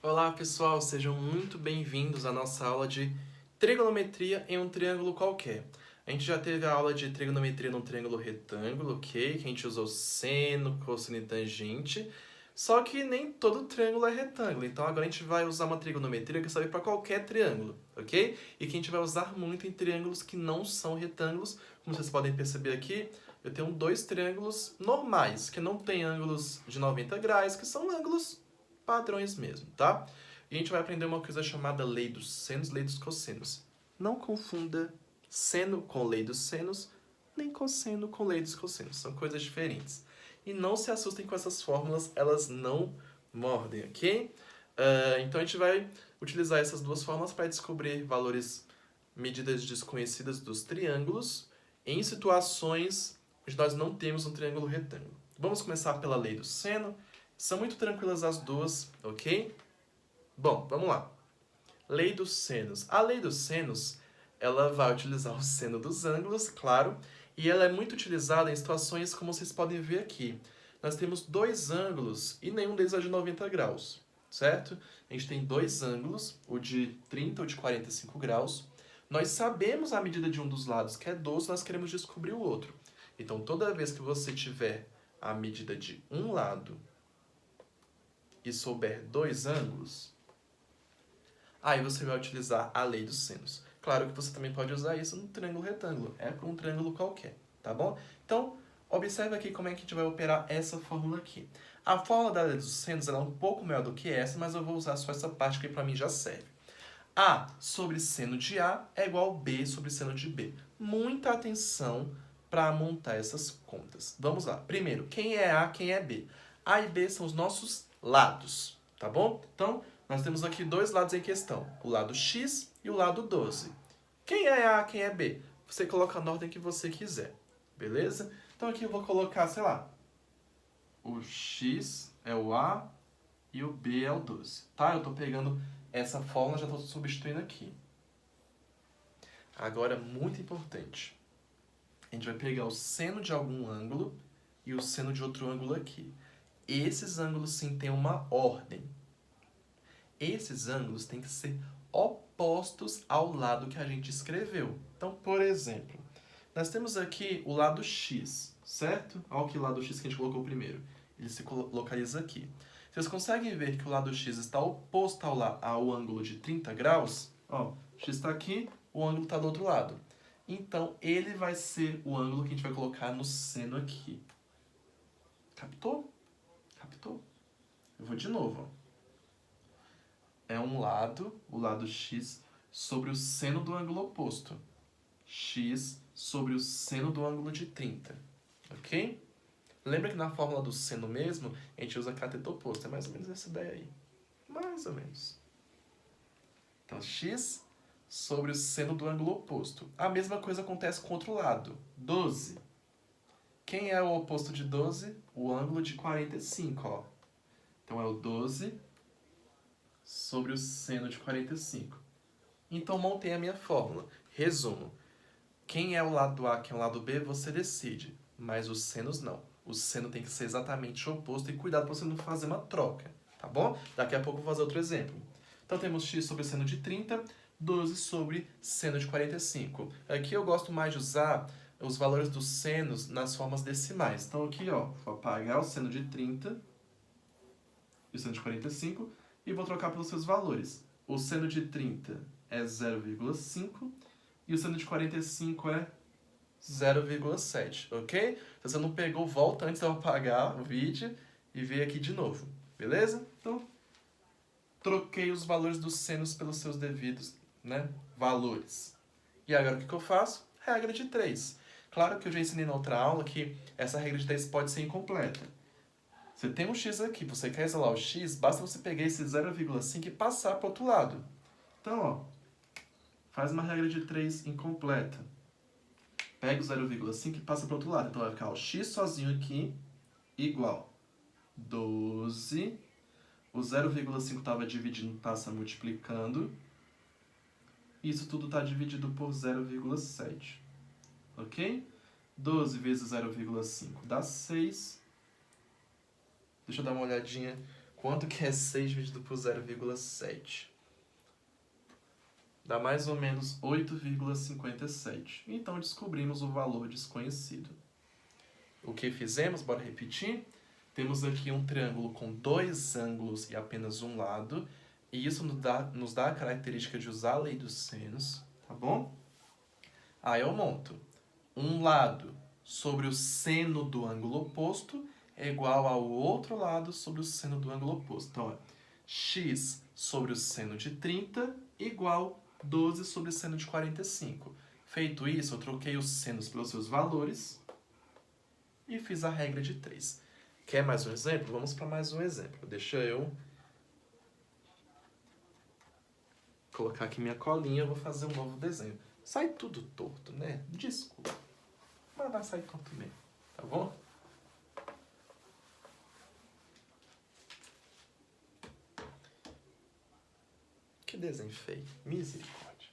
Olá pessoal, sejam muito bem-vindos à nossa aula de trigonometria em um triângulo qualquer. A gente já teve a aula de trigonometria num triângulo retângulo, ok? Que a gente usou seno, cosseno e tangente. Só que nem todo triângulo é retângulo, então agora a gente vai usar uma trigonometria que serve para qualquer triângulo, ok? E que a gente vai usar muito em triângulos que não são retângulos. Como vocês podem perceber aqui, eu tenho dois triângulos normais, que não têm ângulos de 90 graus, que são ângulos padrões mesmo, tá? E a gente vai aprender uma coisa chamada lei dos senos, lei dos cossenos. Não confunda seno com lei dos senos, nem cosseno com lei dos cossenos. São coisas diferentes. E não se assustem com essas fórmulas, elas não mordem, ok? Então a gente vai utilizar essas duas fórmulas para descobrir valores, medidas desconhecidas dos triângulos em situações onde nós não temos um triângulo retângulo. Vamos começar pela lei do seno. São muito tranquilas as duas, ok? Bom, vamos lá. Lei dos senos. A lei dos senos, ela vai utilizar o seno dos ângulos, claro, e ela é muito utilizada em situações como vocês podem ver aqui. Nós temos dois ângulos e nenhum deles é de 90 graus, certo? A gente tem dois ângulos, o de 30 ou de 45 graus. Nós sabemos a medida de um dos lados, que é 12, nós queremos descobrir o outro. Então, toda vez que você tiver a medida de um lado e souber dois ângulos, aí você vai utilizar a lei dos senos. Claro que você também pode usar isso no triângulo retângulo, é para um triângulo qualquer, tá bom? Então, observe aqui como é que a gente vai operar essa fórmula aqui. A fórmula da lei dos senos é um pouco maior do que essa, mas eu vou usar só essa parte que para mim já serve. A sobre seno de A é igual a B sobre seno de B. Muita atenção para montar essas contas. Vamos lá. Primeiro, quem é A, quem é B? A e B são os nossos lados, tá bom? Então, nós temos aqui dois lados em questão, o lado X e o lado 12. Quem é A, quem é B? Você coloca na ordem que você quiser, beleza? Então aqui eu vou colocar, sei lá, o X é o A e o B é o 12, tá? Eu estou pegando essa fórmula, já estou substituindo aqui. Agora, muito importante. A gente vai pegar o seno de algum ângulo e o seno de outro ângulo aqui. Esses ângulos sim têm uma ordem. Esses ângulos têm que ser opostos ao lado que a gente escreveu. Então, por exemplo, nós temos aqui o lado X, certo? Olha que lado X que a gente colocou primeiro. Ele se localiza aqui. Vocês conseguem ver que o lado X está oposto ao ângulo de 30 graus? Ó, X está aqui, o ângulo está do outro lado. Então, ele vai ser o ângulo que a gente vai colocar no seno aqui. Captou? Captou? Eu vou de novo. Ó. É um lado, o lado X, sobre o seno do ângulo oposto. X sobre o seno do ângulo de 30. Ok? Lembra que na fórmula do seno mesmo, a gente usa cateto oposto. É mais ou menos essa ideia aí. Mais ou menos. Então, x sobre o seno do ângulo oposto. A mesma coisa acontece com o outro lado. 12. Quem é o oposto de 12? O ângulo de 45, ó. Então, é o 12 sobre o seno de 45. Então, montei a minha fórmula. Resumo. Quem é o lado A, quem é o lado B, você decide. Mas os senos não. O seno tem que ser exatamente o oposto e cuidado para você não fazer uma troca, tá bom? Daqui a pouco eu vou fazer outro exemplo. Então temos x sobre seno de 30, 12 sobre seno de 45. Aqui eu gosto mais de usar os valores dos senos nas formas decimais. Então aqui, ó, vou apagar o seno de 30 e o seno de 45 e vou trocar pelos seus valores. O seno de 30 é 0,5 e o seno de 45 é 0,7, ok? Se você não pegou, volta antes de eu apagar o vídeo e ver aqui de novo, beleza? Então, troquei os valores dos senos pelos seus devidos, né, valores. E agora o que eu faço? Regra de 3. Claro que eu já ensinei na outra aula que essa regra de 3 pode ser incompleta. Você tem um x aqui, você quer isolar o x, basta você pegar esse 0,5 e passar para o outro lado. Então, ó, faz uma regra de 3 incompleta. Pega o 0,5 e passa para o outro lado. Então vai ficar o x sozinho aqui igual 12. O 0,5 estava dividindo, passa multiplicando. Isso tudo está dividido por 0,7. Ok? 12 vezes 0,5 dá 6. Deixa eu dar uma olhadinha Quanto que é 6 dividido por 0,7? Dá mais ou menos 8,57. Então, descobrimos o valor desconhecido. O que fizemos? Bora repetir? Temos aqui um triângulo com dois ângulos e apenas um lado. E isso nos dá a característica de usar a lei dos senos, tá bom? Aí eu monto. Um lado sobre o seno do ângulo oposto é igual ao outro lado sobre o seno do ângulo oposto. Então, ó, x sobre o seno de 30 igual 12 sobre o seno de 45. Feito isso, eu troquei os senos pelos seus valores e fiz a regra de 3. Quer mais um exemplo? Vamos para mais um exemplo. Deixa eu colocar aqui minha colinha, eu vou fazer um novo desenho. Sai tudo torto, né? Desculpa. Mas vai sair torto mesmo, tá bom? Que desenho feio. Misericórdia.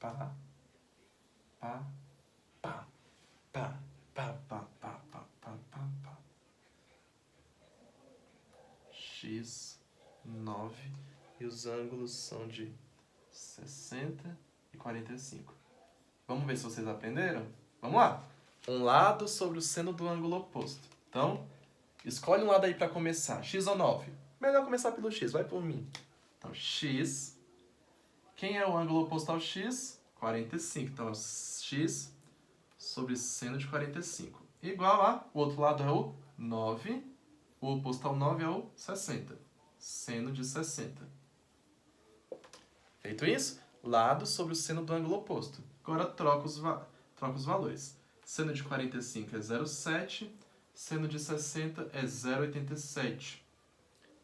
Pá, pá, pá, pá, pá, pá, pá, pá, pá, pá, pá. X, 9. E os ângulos são de 60 e 45. Vamos ver se vocês aprenderam? Vamos lá. Um lado sobre o seno do ângulo oposto. Então, escolhe um lado aí para começar. X ou 9? Melhor começar pelo X, vai por mim. Então, X. Quem é o ângulo oposto ao X? 45. Então, X sobre seno de 45. Igual a, o outro lado é o 9. O oposto ao 9 é o 60. Seno de 60. Feito isso, lado sobre o seno do ângulo oposto. Agora troca os valores. Seno de 45 é 0,7. Seno de 60 é 0,87.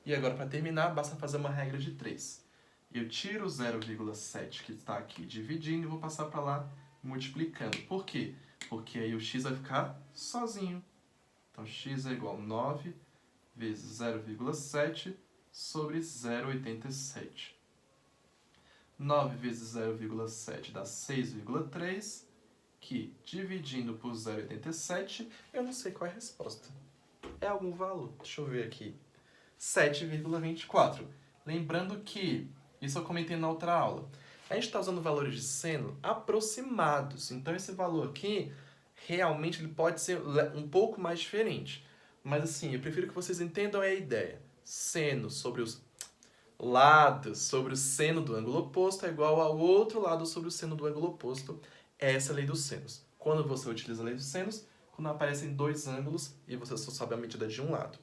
E agora, para terminar, basta fazer uma regra de 3. Eu tiro o 0,7 que está aqui dividindo e vou passar para lá multiplicando. Por quê? Porque aí o x vai ficar sozinho. Então, x é igual a 9 vezes 0,7 sobre 0,87. 9 vezes 0,7 dá 6,3, que dividindo por 0,87, eu não sei qual é a resposta. É algum valor. Deixa eu ver aqui. 7,24. Lembrando que, isso eu comentei na outra aula, a gente está usando valores de seno aproximados. Então, esse valor aqui, realmente, ele pode ser um pouco mais diferente. Mas, assim, eu prefiro que vocês entendam a ideia. Seno sobre os lados sobre o seno do ângulo oposto é igual ao outro lado sobre o seno do ângulo oposto. Essa é a lei dos senos. Quando você utiliza a lei dos senos, quando aparecem dois ângulos e você só sabe a medida de um lado.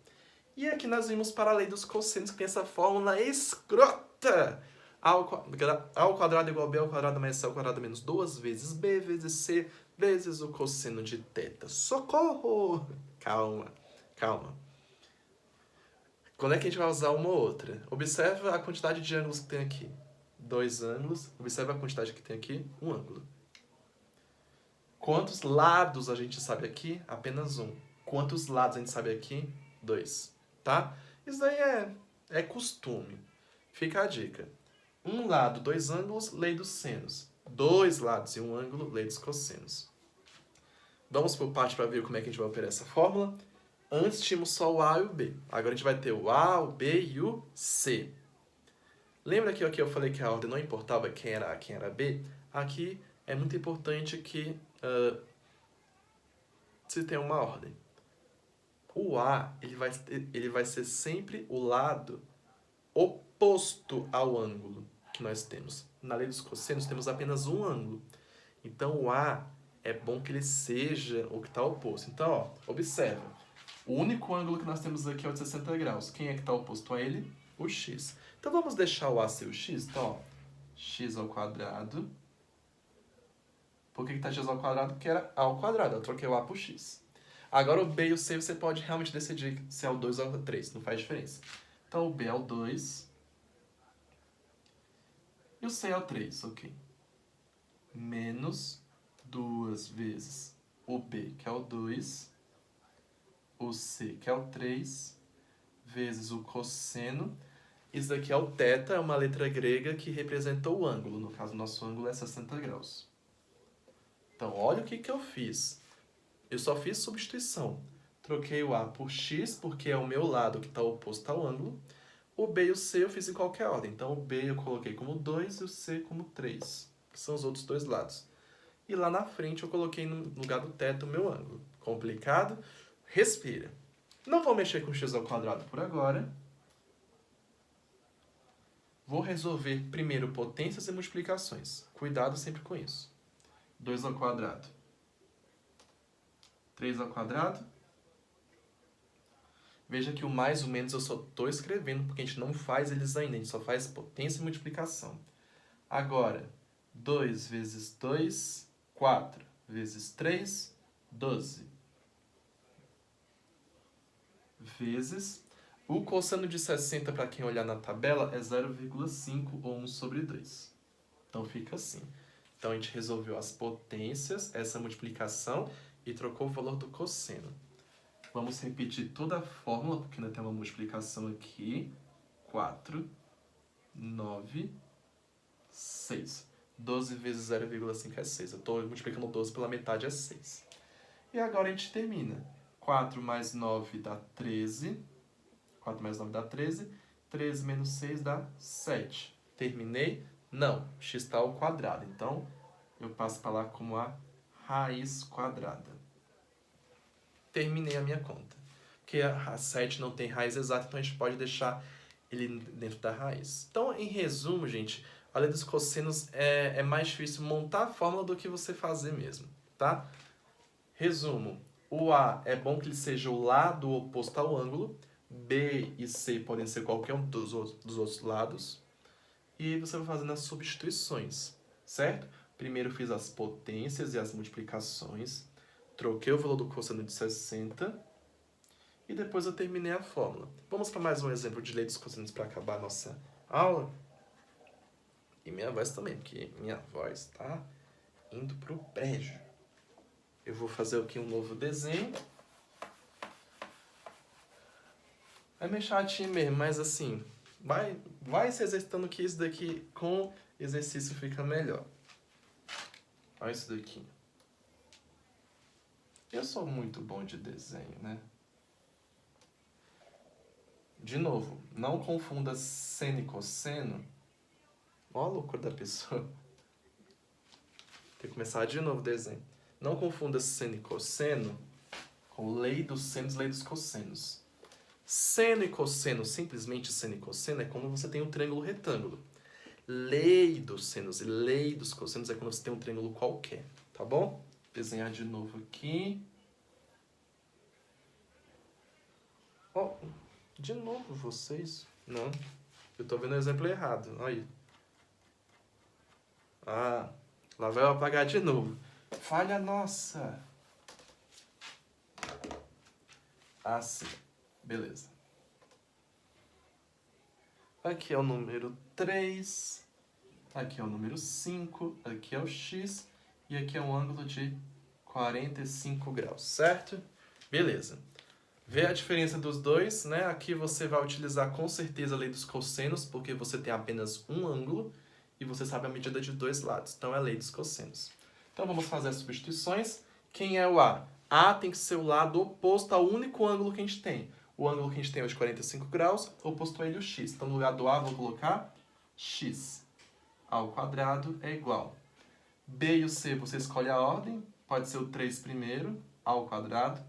E aqui nós vimos para a lei dos cossenos, que tem essa fórmula escrota. A ao quadrado igual a b ao quadrado mais c ao quadrado menos 2 vezes b vezes c vezes o cosseno de θ. Socorro! Calma, calma. Quando é que a gente vai usar uma ou outra? Observa a quantidade de ângulos que tem aqui. 2 ângulos. Observa a quantidade que tem aqui. 1 ângulo. Quantos lados a gente sabe aqui? Apenas 1. Quantos lados a gente sabe aqui? 2. Tá? Isso daí é costume. Fica a dica. 1 lado, 2 ângulos, lei dos senos. 2 lados e 1 ângulo, lei dos cossenos. Vamos por parte para ver como é que a gente vai operar essa fórmula. Antes tínhamos só o A e o B. Agora a gente vai ter o A, o B e o C. Lembra que aqui eu falei que a ordem não importava quem era A, quem era B? Aqui é muito importante que se tenha uma ordem. O A ele vai ser sempre o lado oposto ao ângulo que nós temos. Na lei dos cossenos temos apenas um ângulo. Então o A é bom que ele seja o que está oposto. Então, ó, observa. O único ângulo que nós temos aqui é o de 60 graus. Quem é que está oposto a ele? O x. Então, vamos deixar o A ser o x? Então, ó, x ao quadrado. Por que está x ao quadrado? Porque era A ao quadrado. Eu troquei o A por x. Agora, o B e o C você pode realmente decidir se é o 2 ou o 3. Não faz diferença. Então, o B é o 2. E o C é o 3, ok. Menos 2 vezes o B, que é o 2. O C, que é o 3, vezes o cosseno. Isso daqui é o θ, é uma letra grega que representa o ângulo. No caso, o nosso ângulo é 60 graus. Então, olha o que eu fiz. Eu só fiz substituição. Troquei o A por x, porque é o meu lado que está oposto ao ângulo. O B e o C eu fiz em qualquer ordem. Então, o B eu coloquei como 2 e o C como 3, que são os outros dois lados. E lá na frente eu coloquei no lugar do teto o meu ângulo. Complicado? Respira. Não vou mexer com x ao quadrado por agora. Vou resolver primeiro potências e multiplicações. Cuidado sempre com isso. 2 ao quadrado. 3 ao quadrado. Veja que o mais ou menos eu só estou escrevendo, porque a gente não faz eles ainda, a gente só faz potência e multiplicação. Agora, 2 vezes 2, 4 vezes 3, 12. Vezes... O cosseno de 60, para quem olhar na tabela, é 0,5 ou 1 sobre 2. Então fica assim. Então a gente resolveu as potências, essa multiplicação, e trocou o valor do cosseno. Vamos repetir toda a fórmula, porque ainda tem uma multiplicação aqui. 4, 9, 6. 12 vezes 0,5 é 6. Eu estou multiplicando 12 pela metade, é 6. E agora a gente termina. 4 mais 9 dá 13. 4 mais 9 dá 13. 13 menos 6 dá 7. Terminei? Não. X está ao quadrado. Então, eu passo para lá como a raiz quadrada. Terminei a minha conta. Porque a 7 não tem raiz exata, então a gente pode deixar ele dentro da raiz. Então, em resumo, gente, a lei dos cossenos é mais difícil montar a fórmula do que você fazer mesmo, tá? Resumo. O A é bom que ele seja o lado oposto ao ângulo. B e C podem ser qualquer um dos outros lados. E você vai fazendo as substituições, certo? Primeiro fiz as potências e as multiplicações. Troquei o valor do cosseno de 60. E depois eu terminei a fórmula. Vamos para mais um exemplo de lei dos cossenos para acabar a nossa aula. E minha voz também, porque minha voz está indo para o prédio. Eu vou fazer aqui um novo desenho. É meio chatinho mesmo, mas assim, vai se exercitando que isso daqui com exercício fica melhor. Olha isso daqui. Eu sou muito bom de desenho, né? De novo, não confunda seno e cosseno. Olha a loucura da pessoa. Tem que começar de novo o desenho. Não confunda seno e cosseno com lei dos senos e lei dos cossenos. Seno e cosseno, simplesmente seno e cosseno, é quando você tem um triângulo retângulo. Lei dos senos e lei dos cossenos é quando você tem um triângulo qualquer, tá bom? Vou desenhar de novo aqui. Oh, de novo vocês? Não, eu tô vendo o exemplo errado. Olha aí. Ah, lá vai eu apagar de novo. Falha nossa. Assim. Beleza. Aqui é o número 3, aqui é o número 5, aqui é o x e aqui é um ângulo de 45 graus, certo? Beleza. Vê a diferença dos dois, né? Aqui você vai utilizar com certeza a lei dos cossenos, porque você tem apenas um ângulo e você sabe a medida de dois lados. Então é a lei dos cossenos. Então vamos fazer as substituições. Quem é o A? A tem que ser o lado oposto ao único ângulo que a gente tem. O ângulo que a gente tem é de 45 graus, oposto a ele o x. Então, no lugar do A, vou colocar x. A ao quadrado é igual. B e o C, você escolhe a ordem. Pode ser o 3 primeiro, A ao quadrado.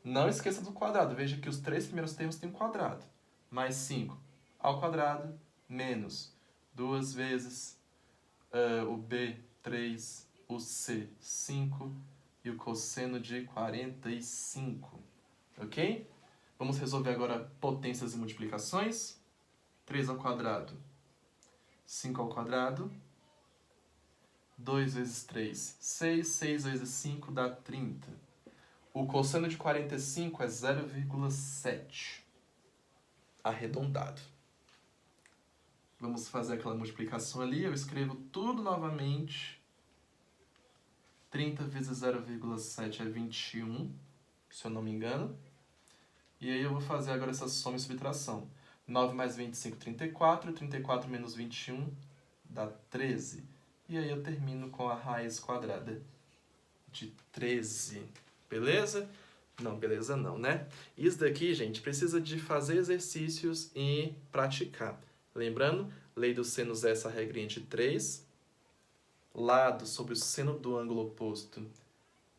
Não esqueça do quadrado. Veja que os três primeiros termos têm um quadrado. Mais 5 ao quadrado, menos 2 vezes o B, 3, o C, 5 e o cosseno de 45. Ok? Vamos resolver agora potências e multiplicações. 3 ao quadrado, 5 ao quadrado. 2 vezes 3, 6. 6 vezes 5 dá 30. O cosseno de 45 é 0,7. Arredondado. Vamos fazer aquela multiplicação ali. Eu escrevo tudo novamente. 30 vezes 0,7 é 21, se eu não me engano. E aí eu vou fazer agora essa soma e subtração. 9 mais 25, 34. 34 menos 21 dá 13. E aí eu termino com a raiz quadrada de 13. Beleza? Não, beleza não, né? Isso daqui, gente, precisa de fazer exercícios e praticar. Lembrando, lei dos senos é essa regrinha de 3. Lado sobre o seno do ângulo oposto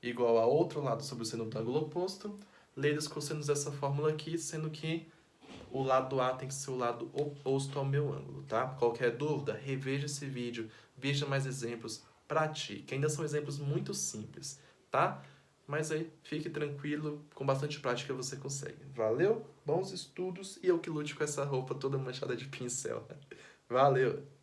igual a outro lado sobre o seno do ângulo oposto. Lei dos cossenos dessa fórmula aqui, sendo que o lado A tem que ser o lado oposto ao meu ângulo, tá? Qualquer dúvida, reveja esse vídeo, veja mais exemplos, pratique. Ainda são exemplos muito simples, tá? Mas aí, fique tranquilo, com bastante prática você consegue. Valeu? Bons estudos e eu que lute com essa roupa toda manchada de pincel. Valeu!